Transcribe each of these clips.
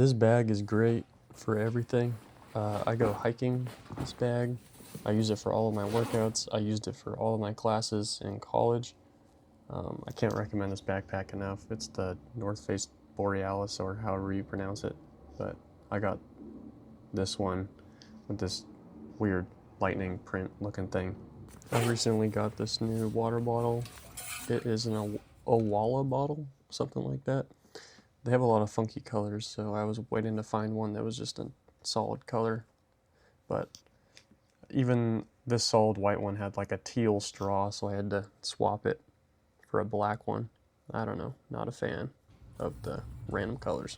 This bag is great for everything. I go hiking with this bag. I use it for all of my workouts. I used it for all of my classes in college. I can't recommend this backpack enough. It's the North Face Borealis, or however you pronounce it. But I got this one with this weird lightning print looking thing. I recently got this new water bottle. It is an Owala bottle, something like that. They have a lot of funky colors, so I was waiting to find one that was just a solid color. But even this solid white one had like a teal straw, so I had to swap it for a black one. I don't know, not a fan of the random colors.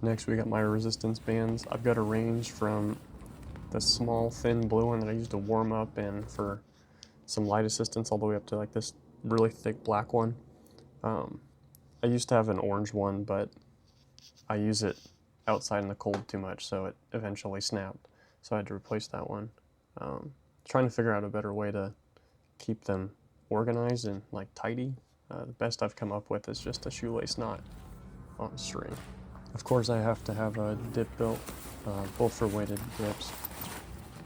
Next we got my resistance bands. I've got a range from the small thin blue one that I used to warm up and for some light assistance all the way up to like this really thick black one. I used to have an orange one, but I use it outside in the cold too much, so it eventually snapped. So I had to replace that one. Trying to figure out a better way to keep them organized and like tidy. The best I've come up with is just a shoelace knot on a string. Of course I have to have a dip belt, both for weighted dips,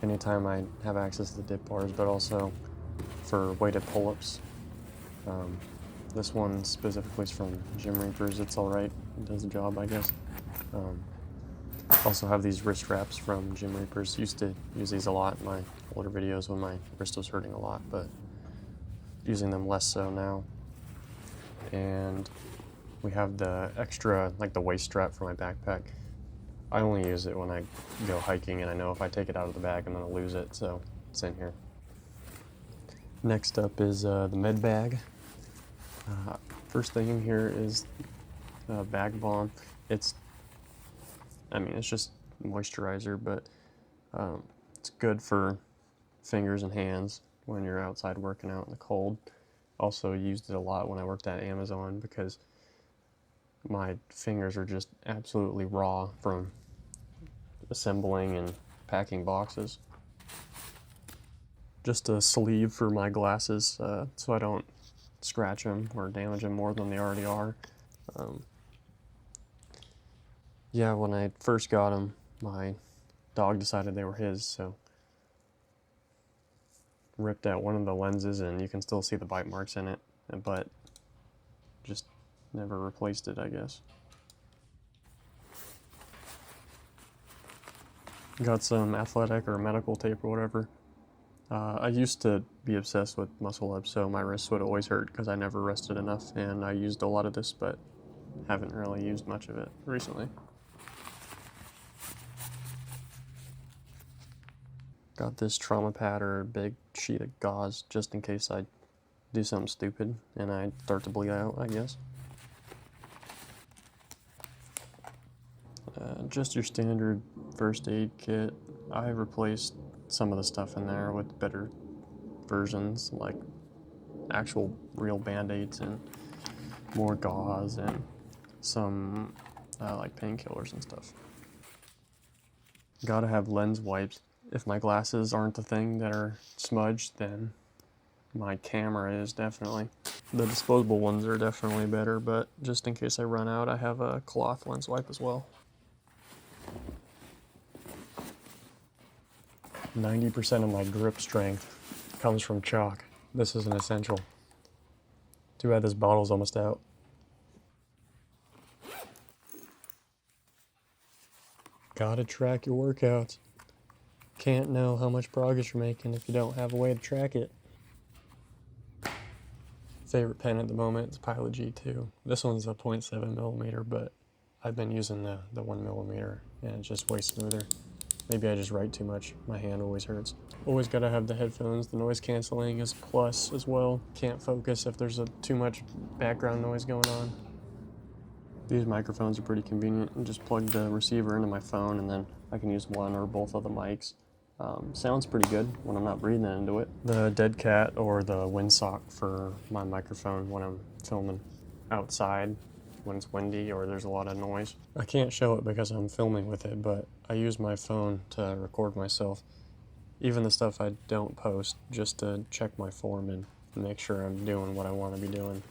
anytime I have access to the dip bars, but also for weighted pull-ups. This one specifically is from Gym Reapers. It's alright, it does the job, I guess. Also have these wrist wraps from Gym Reapers. Used to use these a lot in my older videos when my wrist was hurting a lot, but using them less so now. And we have the extra, like the waist strap for my backpack. I only use it when I go hiking, and I know if I take it out of the bag, I'm gonna lose it, so it's in here. Next up is the med bag. First thing in here is bag balm. It's just moisturizer, but it's good for fingers and hands when you're outside working out in the cold. Also used it a lot when I worked at Amazon because my fingers are just absolutely raw from assembling and packing boxes. Just a sleeve for my glasses so I don't scratch them or damage them more than they already are. Yeah, when I first got them, my dog decided they were his, so ripped out one of the lenses and you can still see the bite marks in it, but just never replaced it, I guess. Got some athletic or medical tape or whatever. I used to be obsessed with muscle ups, so my wrists would always hurt because I never rested enough, and I used a lot of this, but haven't really used much of it recently. Got this trauma pad or a big sheet of gauze just in case I do something stupid and I start to bleed out, I guess. Just your standard first aid kit. I replaced some of the stuff in there with better versions, like actual real band-aids and more gauze and some like painkillers and stuff. Gotta have lens wipes. If my glasses aren't the thing that are smudged, then my camera is definitely. The disposable ones are definitely better, but just in case I run out, I have a cloth lens wipe as well. 90% of my grip strength comes from chalk. This is an essential. Too bad this bottle's almost out. Gotta track your workouts. Can't know how much progress you're making if you don't have a way to track it. Favorite pen at the moment is Pilot G2. This one's a 0.7mm, but I've been using the 1mm and it's just way smoother. Maybe I just write too much. My hand always hurts. Always gotta have the headphones. The noise canceling is plus as well. Can't focus if there's too much background noise going on. These microphones are pretty convenient. I just plug the receiver into my phone and then I can use one or both of the mics. Sounds pretty good when I'm not breathing into it. The dead cat or the windsock for my microphone when I'm filming outside when it's windy or there's a lot of noise. I can't show it because I'm filming with it, but I use my phone to record myself. Even the stuff I don't post, just to check my form and make sure I'm doing what I want to be doing.